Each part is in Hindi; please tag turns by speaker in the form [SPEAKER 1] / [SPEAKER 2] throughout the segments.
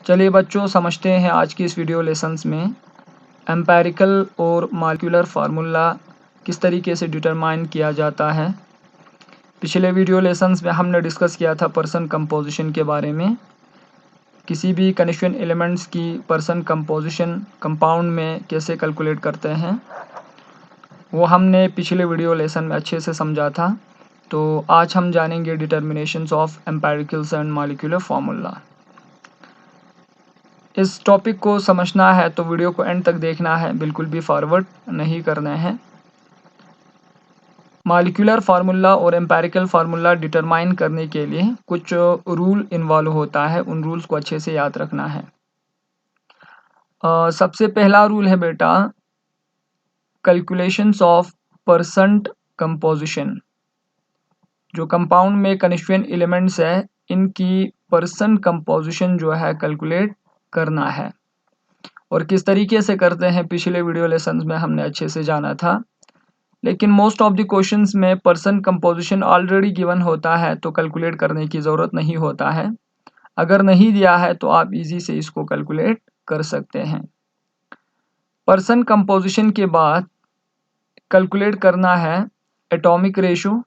[SPEAKER 1] चलिए बच्चों, समझते हैं आज की इस वीडियो लेसन्स में एम्पेरिकल और मॉलिक्यूलर फार्मूला किस तरीके से डिटरमाइन किया जाता है। पिछले वीडियो लेसन्स में हमने डिस्कस किया था पर्सन कंपोजिशन के बारे में। किसी भी कन्स्टिट्यूएंट एलिमेंट्स की पर्सन कंपोजिशन कंपाउंड में कैसे कैलकुलेट करते हैं वो हमने पिछले वीडियो लेसन में अच्छे से समझा था। तो आज हम जानेंगे डिटर्मिनेशंस ऑफ एम्पेरिकल्स एंड मॉलिक्यूलर फार्मूला। इस टॉपिक को समझना है तो वीडियो को एंड तक देखना है, बिल्कुल भी फॉरवर्ड नहीं करना है। मॉलिक्यूलर फार्मूला और एम्पेरिकल फार्मूला डिटरमाइन करने के लिए कुछ रूल इन्वॉल्व होता है, उन रूल्स को अच्छे से याद रखना है। सबसे पहला रूल है बेटा, कैलकुलेशंस ऑफ परसेंट कंपोजिशन। जो कंपाउंड में कन्स्टिट्यूएंट एलिमेंट्स है इनकी परसेंट कंपोजिशन जो है कैलकुलेट करना है। और किस तरीके से करते हैं पिछले वीडियो लेसन्स में हमने अच्छे से जाना था। लेकिन मोस्ट ऑफ द क्वेश्चंस में पर्सन कंपोजिशन ऑलरेडी गिवन होता है तो कैलकुलेट करने की ज़रूरत नहीं होता है। अगर नहीं दिया है तो आप इजी से इसको कैलकुलेट कर सकते हैं। पर्सन कंपोजिशन के बाद कैलकुलेट करना है एटॉमिक रेशो।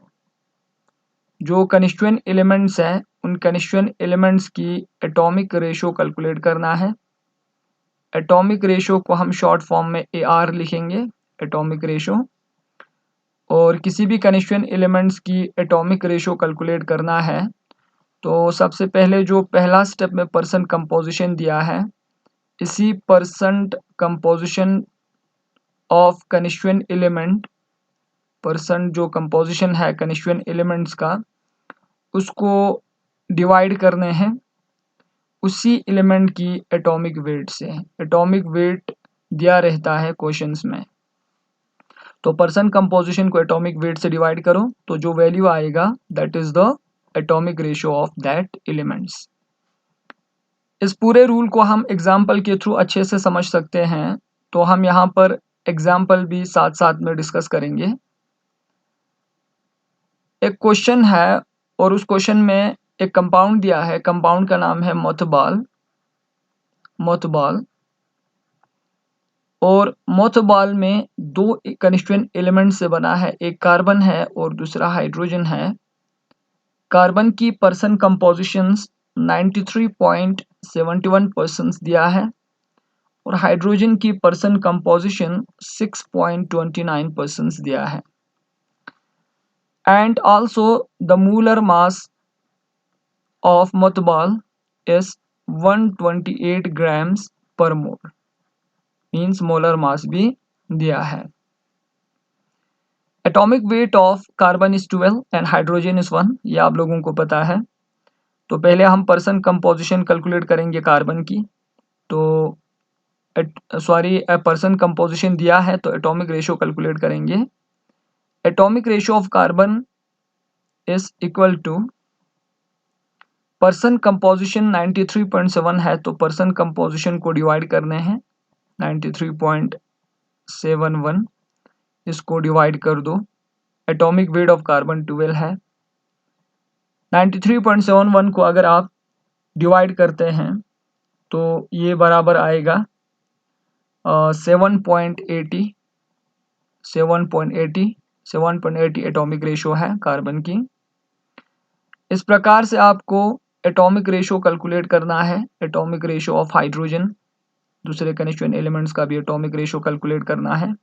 [SPEAKER 1] जो कन्स्टिट्यूएंट एलिमेंट्स हैं उन कन्स्टिट्यूएंट एलिमेंट्स की एटॉमिक रेशो कैलकुलेट करना है। एटॉमिक रेशो को हम शॉर्ट फॉर्म में AR लिखेंगे, एटॉमिक रेशो। और किसी भी कन्स्टिट्यूएंट एलिमेंट्स की एटॉमिक रेशो कैलकुलेट करना है तो सबसे पहले जो पहला स्टेप में पर्सन कंपोजिशन दिया है, इसी percent composition of constituent element, percent जो कंपोजिशन है कन्स्टिट्यूएंट एलिमेंट्स का, उसको डिवाइड करने हैं उसी एलिमेंट की एटॉमिक वेट से। एटॉमिक वेट दिया रहता है क्वेश्चंस में, तो पर्सन कंपोजिशन को एटॉमिक वेट से डिवाइड करो तो जो वैल्यू आएगा that is the atomic ratio of that elements. इस पूरे रूल को हम एग्जाम्पल के थ्रू अच्छे से समझ सकते हैं, तो हम यहाँ पर एग्जाम्पल भी साथ साथ में डिस्कस करेंगे। एक क्वेश्चन है और उस क्वेश्चन में एक कंपाउंड दिया है, कंपाउंड का नाम है मोथबाल। मोथबाल और मोथबाल में दो कन्स्टिट्यूएंट एलिमेंट से बना है, एक कार्बन है और दूसरा हाइड्रोजन है। कार्बन की पर्सन कंपोजिशंस 93.71% दिया है और हाइड्रोजन की पर्सन कंपोजिशन 6.29% दिया है। And also the molar mass of mothball is 128 grams per mole, means molar mass भी दिया है। Atomic weight of carbon is 12 and hydrogen is 1, ये आप लोगों को पता है। तो पहले हम पर्सन कंपोजिशन कैलकुलेट करेंगे कार्बन की। तो पर्सन कंपोजिशन दिया है तो एटॉमिक रेशियो कैलकुलेट करेंगे। Atomic ratio of carbon is equal to, percent composition 93.7 है तो पर्सन कंपोजिशन को डिवाइड करने हैं 93.71, इसको डिवाइड कर दो। एटॉमिक वेट ऑफ कार्बन 12 है। 93.71 को अगर आप डिवाइड करते हैं तो ये बराबर आएगा 7.80 एटॉमिक रेशो है कार्बन की। इस प्रकार से आपको एटॉमिक रेशो कैलकुलेट करना है। एटॉमिक रेशो ऑफ हाइड्रोजन, दूसरे कन्स्टिट्यूएंट एलिमेंट्स का भी एटॉमिक रेशो कैलकुलेट करना है।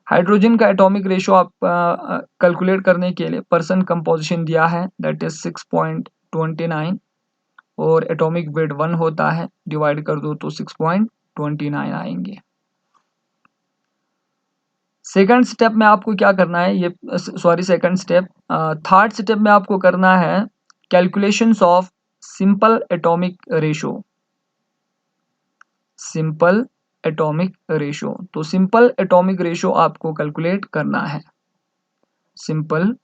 [SPEAKER 1] हाइड्रोजन का एटॉमिक रेशो आप कैलकुलेट करने के लिए पर्सन कंपोजिशन दिया है दैट इज 6.29 और एटॉमिक वेट 1 होता है, डिवाइड कर दो तो 6.29 आएंगे। सेकंड स्टेप में आपको क्या करना है, ये थर्ड स्टेप में आपको करना है calculations of simple atomic ratio. Simple atomic ratio, तो सिंपल एटॉमिक रेशो आपको कैलकुलेट करना है। Simple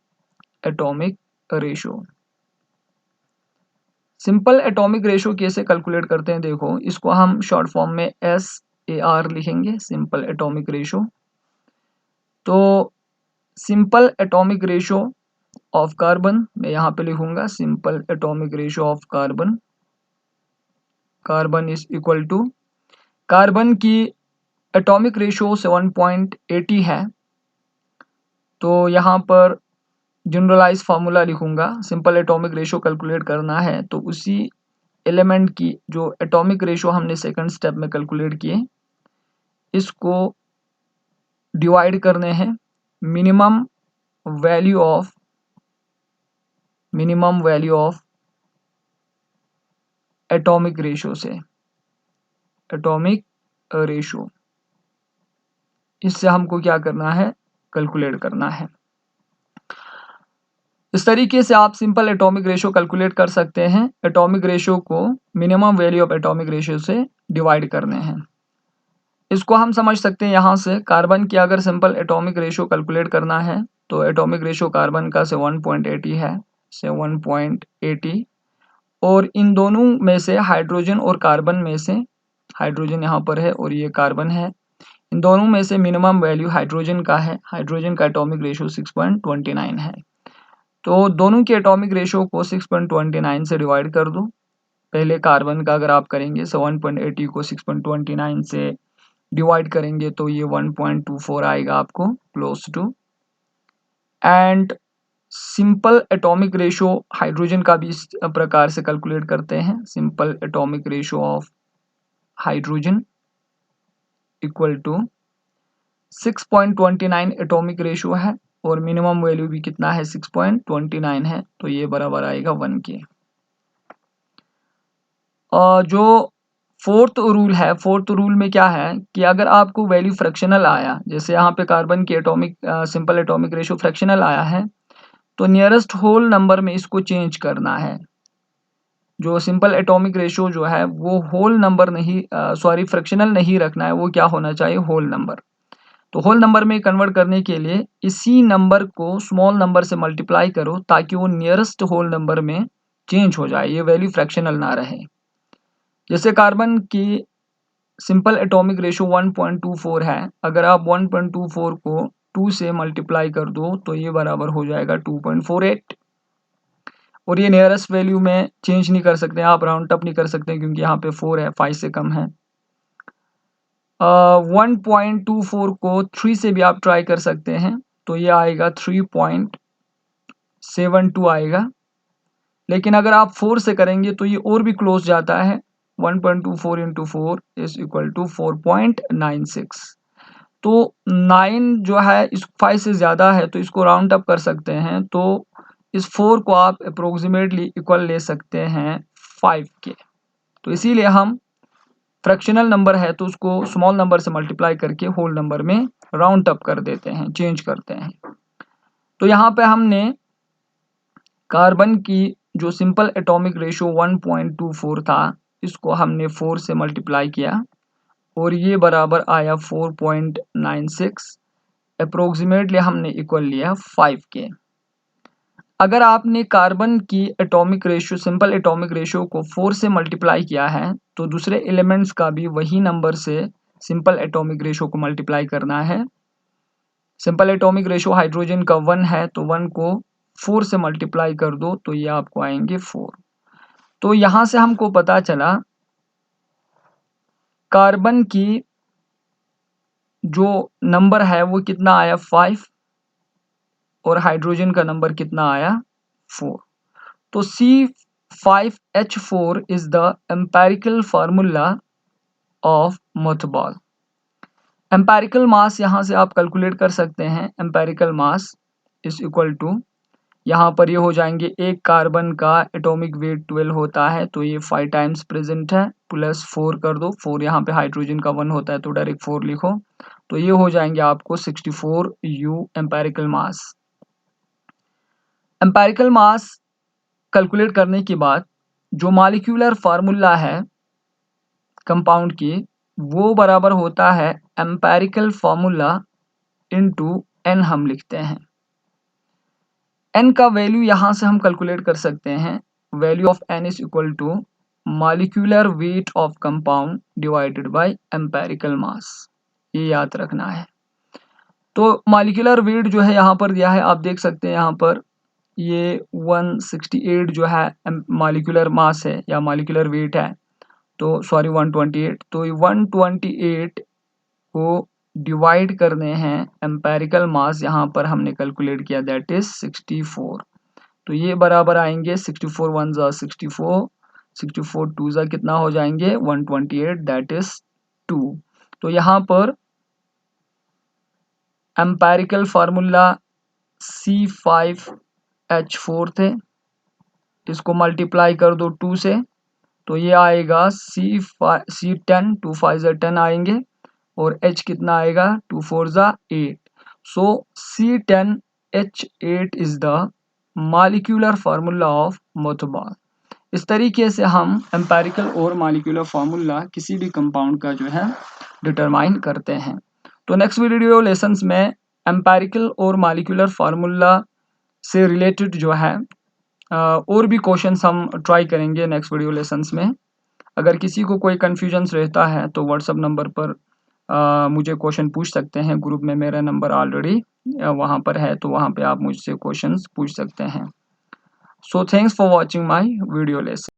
[SPEAKER 1] atomic ratio, simple atomic ratio कैसे कैलकुलेट करते हैं देखो, इसको हम शॉर्ट फॉर्म में SAR लिखेंगे, सिंपल एटॉमिक रेशो। तो simple atomic ratio of carbon मैं यहाँ पे लिखूंगा simple atomic ratio of carbon carbon is equal to, carbon की एटॉमिक रेशो 7.80 है, तो यहाँ पर जनरलाइज फार्मूला लिखूंगा। सिंपल एटॉमिक रेशो कैलकुलेट करना है तो उसी एलिमेंट की जो एटॉमिक रेशो हमने सेकंड स्टेप में कैलकुलेट किए, इसको डिवाइड करने हैं minimum value of atomic ratio से, एटॉमिक रेशो, इससे हमको क्या करना है, कैलकुलेट करना है। इस तरीके से आप सिंपल एटॉमिक रेशो कैलकुलेट कर सकते हैं। एटॉमिक रेशो को minimum value of atomic ratio से डिवाइड करने हैं। इसको हम समझ सकते हैं यहाँ से, कार्बन की अगर सिंपल एटॉमिक रेशो कैलकुलेट करना है तो एटॉमिक रेशो कार्बन का 7.80 है, 7.80, और इन दोनों में से हाइड्रोजन और कार्बन में से, हाइड्रोजन यहाँ पर है और ये कार्बन है, इन दोनों में से मिनिमम वैल्यू हाइड्रोजन का है। हाइड्रोजन का एटॉमिक रेशो 6.29 है, तो दोनों के एटॉमिक रेशो को 6.29 से डिवाइड कर दो। पहले कार्बन का अगर आप करेंगे 7.80 को 6.29 से डिवाइड करेंगे तो ये 1.24 आएगा आपको, close to. And simple atomic ratio hydrogen का भी इस प्रकार से कैलकुलेट करते हैं। Simple atomic ratio of hydrogen equal to 6.29 atomic ratio है और मिनिमम वैल्यू भी कितना है, 6.29 है, तो ये बराबर आएगा 1 के। जो फोर्थ रूल है, फोर्थ रूल में क्या है कि अगर आपको वैल्यू फ्रैक्शनल आया, जैसे यहाँ पे कार्बन की atomic simple atomic ratio fractional आया है, तो नियरेस्ट होल नंबर में इसको चेंज करना है। जो सिंपल एटॉमिक रेशो जो है वो होल नंबर नहीं, फ्रैक्शनल नहीं रखना है, वो क्या होना चाहिए, होल नंबर। तो होल नंबर में कन्वर्ट करने के लिए इसी नंबर को स्मॉल नंबर से मल्टीप्लाई करो ताकि वो नियरेस्ट होल नंबर में चेंज हो जाए, ये वैल्यू फ्रैक्शनल ना रहे। जैसे कार्बन की सिंपल एटॉमिक रेशो 1.24 है, अगर आप 1.24 को 2 से मल्टीप्लाई कर दो तो ये बराबर हो जाएगा 2.48, और ये नियरेस्ट वैल्यू में चेंज नहीं कर सकते, आप राउंड अप नहीं कर सकते क्योंकि यहाँ पे 4 है, 5 से कम है। 1.24 को 3 से भी आप ट्राई कर सकते हैं तो ये आएगा 3.72 आएगा, लेकिन अगर आप 4 से करेंगे तो ये और भी क्लोज जाता है। 1.24 इंटू 4 इज इक्वल टू 4.96, तो 9 जो है इस 5 से ज़्यादा है तो इसको राउंड अप कर सकते हैं, तो इस 4 को आप अप्रोक्सीमेटली इक्वल ले सकते हैं 5 के। तो इसीलिए हम फ्रैक्शनल नंबर है तो उसको स्मॉल नंबर से मल्टीप्लाई करके होल नंबर में राउंड अप कर देते हैं, चेंज करते हैं। तो यहाँ पे हमने कार्बन की जो सिंपल एटॉमिक रेशो 1.24 था, इसको हमने 4 से मल्टीप्लाई किया और ये बराबर आया 4.96, अप्रोक्सीमेटली हमने इक्वल लिया 5 के। अगर आपने कार्बन की atomic ratio, simple atomic ratio को 4 से मल्टीप्लाई किया है तो दूसरे एलिमेंट्स का भी वही नंबर से सिंपल एटॉमिक रेशियो को मल्टीप्लाई करना है। सिंपल एटॉमिक रेशियो हाइड्रोजन का 1 है तो 1 को 4 से मल्टीप्लाई कर दो तो ये आपको आएंगे 4। तो यहां से हमको पता चला कार्बन की जो नंबर है वो कितना आया, 5, और हाइड्रोजन का नंबर कितना आया, 4। तो C5H4 is the empirical formula of mothball। Empirical mass यहाँ से आप कैलकुलेट कर सकते हैं। Empirical mass is equal to, यहाँ पर ये हो जाएंगे, एक कार्बन का एटॉमिक वेट 12 होता है तो ये 5 टाइम्स प्रेजेंट है, प्लस 4 कर दो, 4 यहाँ पे हाइड्रोजन का 1 होता है तो डायरेक्ट 4 लिखो, तो ये हो जाएंगे आपको 64 U एम्पेरिकल मास। एम्पेरिकल मास कैलकुलेट करने के बाद जो मॉलिक्यूलर फार्मूला है कंपाउंड की, वो बराबर होता है एम्पेरिकल फार्मूला इनटू n हम लिखते हैं। n का वैल्यू यहाँ से हम कैलकुलेट कर सकते हैं। Value of n is equal to molecular weight of compound divided by empirical mass, ये याद रखना है। तो मॉलिक्यूलर वेट जो है यहाँ पर दिया है, आप देख सकते हैं यहाँ पर ये 168 जो है मॉलिक्यूलर मास है या मॉलिक्यूलर वेट है, तो सॉरी 128, तो 128 को डिवाइड करने हैं एम्पेरिकल मास, यहाँ पर हमने कैलकुलेट किया दैट इज 64। तो ये बराबर आएंगे 64 1 जा 64, 64 2 जा कितना हो जाएंगे 128 दैट इज 2। तो यहाँ पर एम्पेरिकल फार्मूला C5H4 थे, इसको मल्टीप्लाई कर दो 2 से, तो ये आएगा C10, 2 5 जा 10 आएंगे, और H कितना आएगा 2 4 जा 8। So C10H8 is the molecular formula of mothball. इस तरीके से हम एम्पेरिकल और मॉलिक्यूलर फार्मूला किसी भी कंपाउंड का जो है डिटरमाइन करते हैं। तो नेक्स्ट वीडियो लेसन्स में एम्पेरिकल और मॉलिक्यूलर फार्मूला से रिलेटेड जो है और भी क्वेश्चंस हम ट्राई करेंगे नेक्स्ट वीडियो लेसन्स में। अगर किसी को कोई कन्फ्यूजन्स रहता है तो व्हाट्सएप नंबर पर मुझे क्वेश्चन पूछ सकते हैं। ग्रुप में मेरा नंबर ऑलरेडी वहाँ पर है, तो वहाँ पे आप मुझसे क्वेश्चंस पूछ सकते हैं। So thanks for watching my video lesson.